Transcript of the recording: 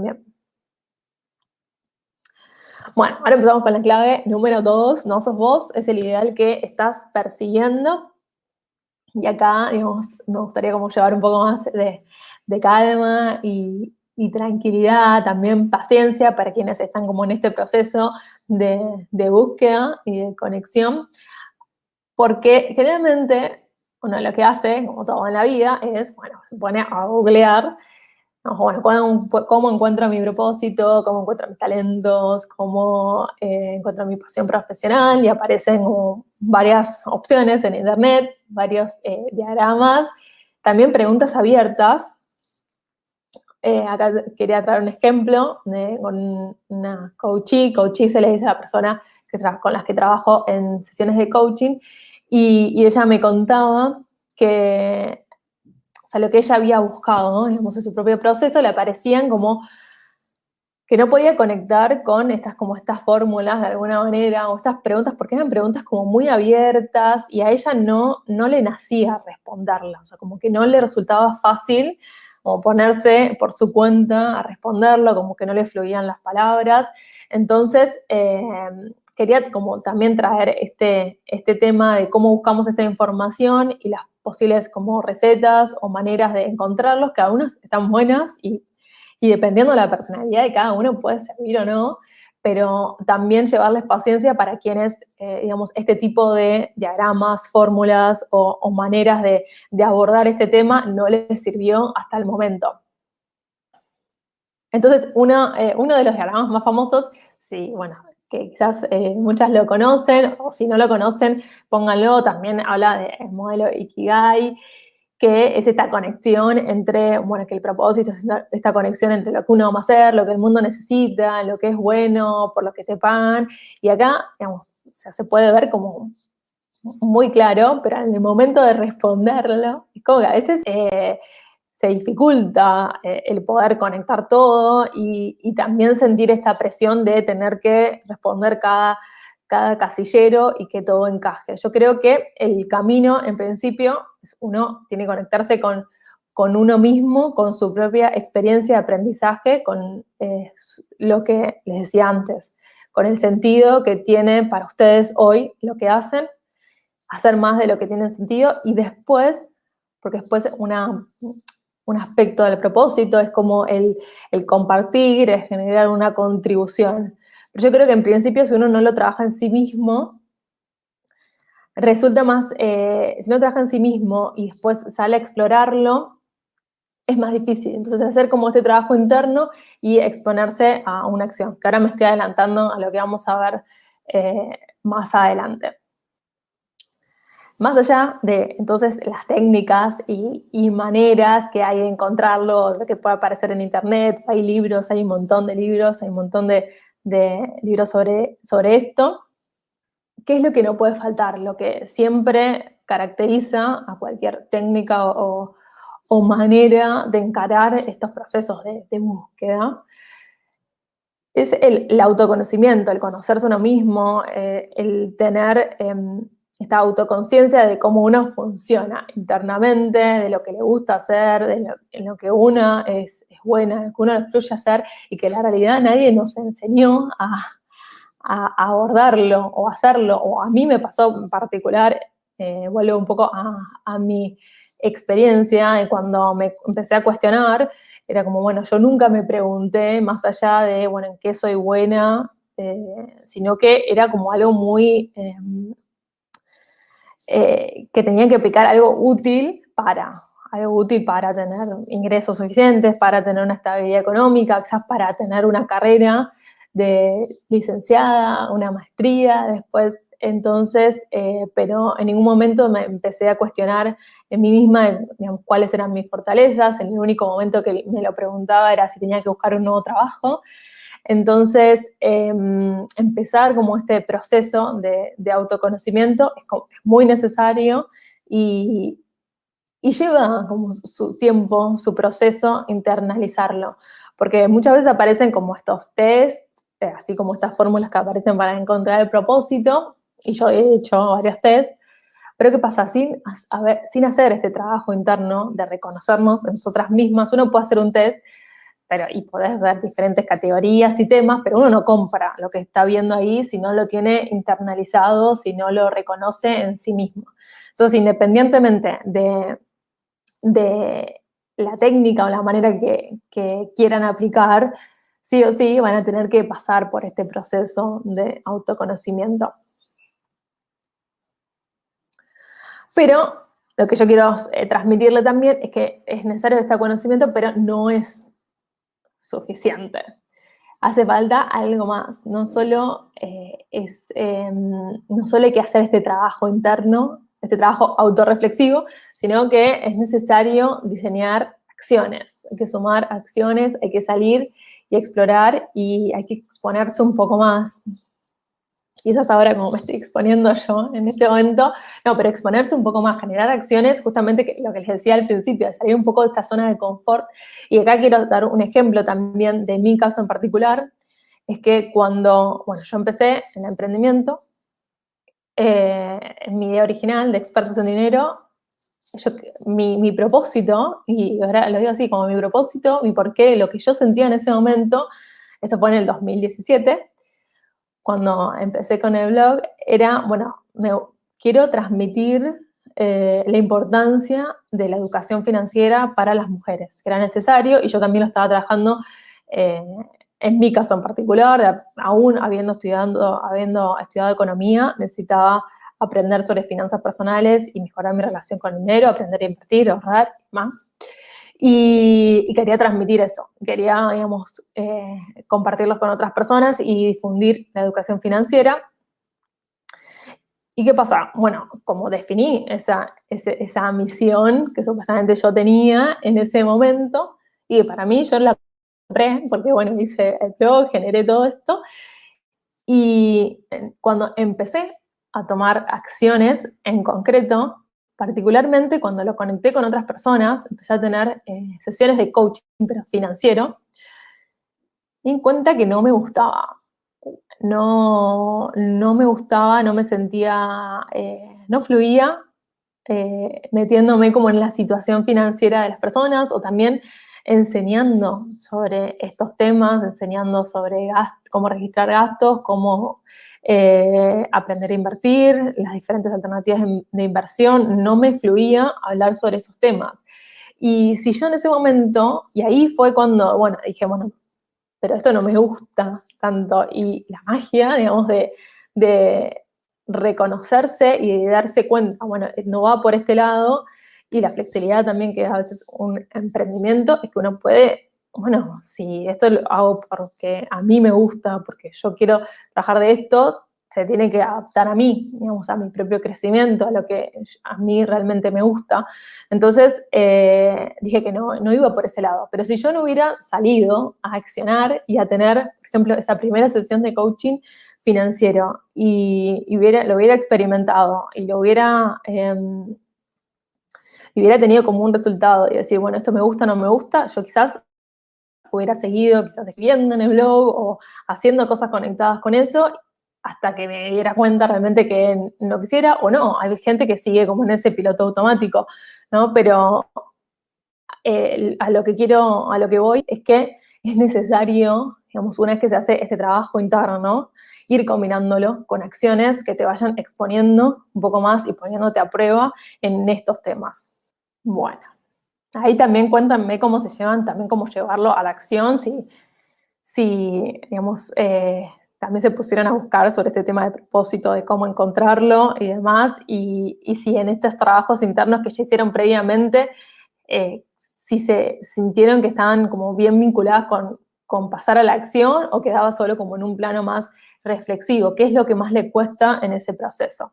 Bien. Bueno, ahora empezamos con la clave número 2. No sos vos, es el ideal que estás persiguiendo. Y acá, digamos, me gustaría como llevar un poco más de calma y tranquilidad, también paciencia para quienes están como en este proceso de búsqueda y de conexión, porque generalmente uno lo que hace, como todo en la vida, es, bueno, se pone a googlear, ¿no? Bueno, cómo encuentro mi propósito, cómo encuentro mis talentos, cómo encuentro mi pasión profesional, y aparecen como varias opciones en internet, varios diagramas, también preguntas abiertas. Acá quería traer un ejemplo con una coachee se le dice a la persona con las que trabajo en sesiones de coaching, y ella me contaba que, o sea, lo que ella había buscado, ¿no? Digamos, en su propio proceso, le aparecían como que no podía conectar con estas fórmulas de alguna manera, o estas preguntas, porque eran preguntas como muy abiertas, y a ella no le nacía responderlas, o sea, como que no le resultaba fácil como ponerse por su cuenta a responderlo, como que no le fluían las palabras. Entonces, quería como también traer este tema de cómo buscamos esta información y las posibles como recetas o maneras de encontrarlos, que algunas están buenas y dependiendo de la personalidad de cada uno puede servir o no, pero también llevarles paciencia para quienes, digamos, este tipo de diagramas, fórmulas o maneras de abordar este tema no les sirvió hasta el momento. Entonces, uno de los diagramas más famosos, sí, bueno, que quizás muchas lo conocen, o si no lo conocen, pónganlo, también habla del modelo Ikigai, que es esta conexión entre, bueno, que el propósito es esta conexión entre lo que uno va a hacer, lo que el mundo necesita, lo que es bueno, por lo que te pagan, y acá, digamos, o sea, se puede ver como muy claro, pero en el momento de responderlo, es como que a veces se dificulta el poder conectar todo y también sentir esta presión de tener que responder cada casillero y que todo encaje. Yo creo que el camino, en principio, uno tiene que conectarse con uno mismo, con su propia experiencia de aprendizaje, con lo que les decía antes, con el sentido que tiene para ustedes hoy lo que hacen, hacer más de lo que tiene sentido, y después, porque después un aspecto del propósito es como el compartir, el generar una contribución. Pero yo creo que en principio, si uno no lo trabaja en sí mismo, resulta más, si no trabaja en sí mismo y después sale a explorarlo, es más difícil. Entonces, hacer como este trabajo interno y exponerse a una acción, que ahora me estoy adelantando a lo que vamos a ver más adelante. Más allá de, entonces, las técnicas y maneras que hay de encontrarlo, lo que puede aparecer en internet, hay libros, hay un montón de libros, hay un montón de libros sobre esto. ¿Qué es lo que no puede faltar? Lo que siempre caracteriza a cualquier técnica o manera de encarar estos procesos de búsqueda es el autoconocimiento, el conocerse uno mismo, el tener esta autoconciencia de cómo uno funciona internamente, de lo que le gusta hacer, en lo que uno es buena, en lo que uno le fluye hacer, y que la realidad nadie nos enseñó a abordarlo o hacerlo, o a mí me pasó en particular, vuelvo un poco a mi experiencia, cuando me empecé a cuestionar, era como, bueno, yo nunca me pregunté más allá de, bueno, en qué soy buena, sino que era como algo muy, que tenía que aplicar algo útil para tener ingresos suficientes, para tener una estabilidad económica, quizás para tener una carrera de licenciada, una maestría después. Entonces, pero en ningún momento me empecé a cuestionar en mí misma, digamos, cuáles eran mis fortalezas. El único momento que me lo preguntaba era si tenía que buscar un nuevo trabajo. Entonces, empezar como este proceso de autoconocimiento es muy necesario y lleva como su tiempo, su proceso, internalizarlo. Porque muchas veces aparecen como estos test, así como estas fórmulas que aparecen para encontrar el propósito, y yo he hecho varios test, pero ¿qué pasa? Sin hacer este trabajo interno de reconocernos en nosotras mismas, uno puede hacer un test, y podés ver diferentes categorías y temas, pero uno no compra lo que está viendo ahí si no lo tiene internalizado, si no lo reconoce en sí mismo. Entonces, independientemente de la técnica o la manera que quieran aplicar, sí o sí van a tener que pasar por este proceso de autoconocimiento. Pero lo que yo quiero transmitirle también es que es necesario este conocimiento, pero no es suficiente. Hace falta algo más. No solo no solo hay que hacer este trabajo interno, este trabajo autorreflexivo, sino que es necesario diseñar acciones. Hay que sumar acciones, hay que salir y explorar y hay que exponerse un poco más. Quizás ahora como me estoy exponiendo yo en este momento, no, pero exponerse un poco más, generar acciones, justamente lo que les decía al principio, salir un poco de esta zona de confort. Y acá quiero dar un ejemplo también de mi caso en particular, es que cuando, bueno, yo empecé en el emprendimiento, en mi idea original de Expertos en Dinero, mi propósito, y ahora lo digo así, como mi propósito, mi porqué, lo que yo sentía en ese momento, esto fue en el 2017, cuando empecé con el blog, era, bueno, quiero transmitir la importancia de la educación financiera para las mujeres, que era necesario, y yo también lo estaba trabajando en mi caso en particular, aún habiendo estudiado economía, necesitaba aprender sobre finanzas personales y mejorar mi relación con el dinero, aprender a invertir, ahorrar, más. Y quería transmitir eso, quería, digamos, compartirlos con otras personas y difundir la educación financiera. ¿Y qué pasa? Bueno, como definí esa misión que supuestamente yo tenía en ese momento, y para mí yo la compré, porque bueno, hice el blog, generé todo esto, y cuando empecé a tomar acciones en concreto, particularmente cuando lo conecté con otras personas, empecé a tener sesiones de coaching, pero financiero, me di cuenta que no me gustaba. No me gustaba, no me sentía, no fluía metiéndome como en la situación financiera de las personas o también enseñando sobre estos temas, enseñando sobre cómo registrar gastos, cómo aprender a invertir, las diferentes alternativas de inversión. No me fluía hablar sobre esos temas. Y si yo en ese momento, y ahí fue cuando, bueno, dije, bueno, pero esto no me gusta tanto. Y la magia, digamos, de reconocerse y de darse cuenta, bueno, no va por este lado, y la flexibilidad también, que es a veces un emprendimiento, es que uno puede, bueno, si esto lo hago porque a mí me gusta, porque yo quiero trabajar de esto, se tiene que adaptar a mí, digamos, a mi propio crecimiento, a lo que a mí realmente me gusta. Entonces dije que no iba por ese lado. Pero si yo no hubiera salido a accionar y a tener, por ejemplo, esa primera sesión de coaching financiero y lo hubiera experimentado y hubiera tenido como un resultado y decir, bueno, esto me gusta, no me gusta, yo quizás hubiera seguido, quizás escribiendo en el blog o haciendo cosas conectadas con eso hasta que me diera cuenta realmente que no quisiera o no. Hay gente que sigue como en ese piloto automático, ¿no? Pero a lo que voy es que es necesario, digamos, una vez que se hace este trabajo interno, ir combinándolo con acciones que te vayan exponiendo un poco más y poniéndote a prueba en estos temas. Bueno, ahí también cuéntanme cómo se llevan, también cómo llevarlo a la acción, si digamos, también se pusieron a buscar sobre este tema de propósito, de cómo encontrarlo y demás, y si en estos trabajos internos que ya hicieron previamente, si se sintieron que estaban como bien vinculadas con pasar a la acción o quedaba solo como en un plano más reflexivo. ¿Qué es lo que más le cuesta en ese proceso?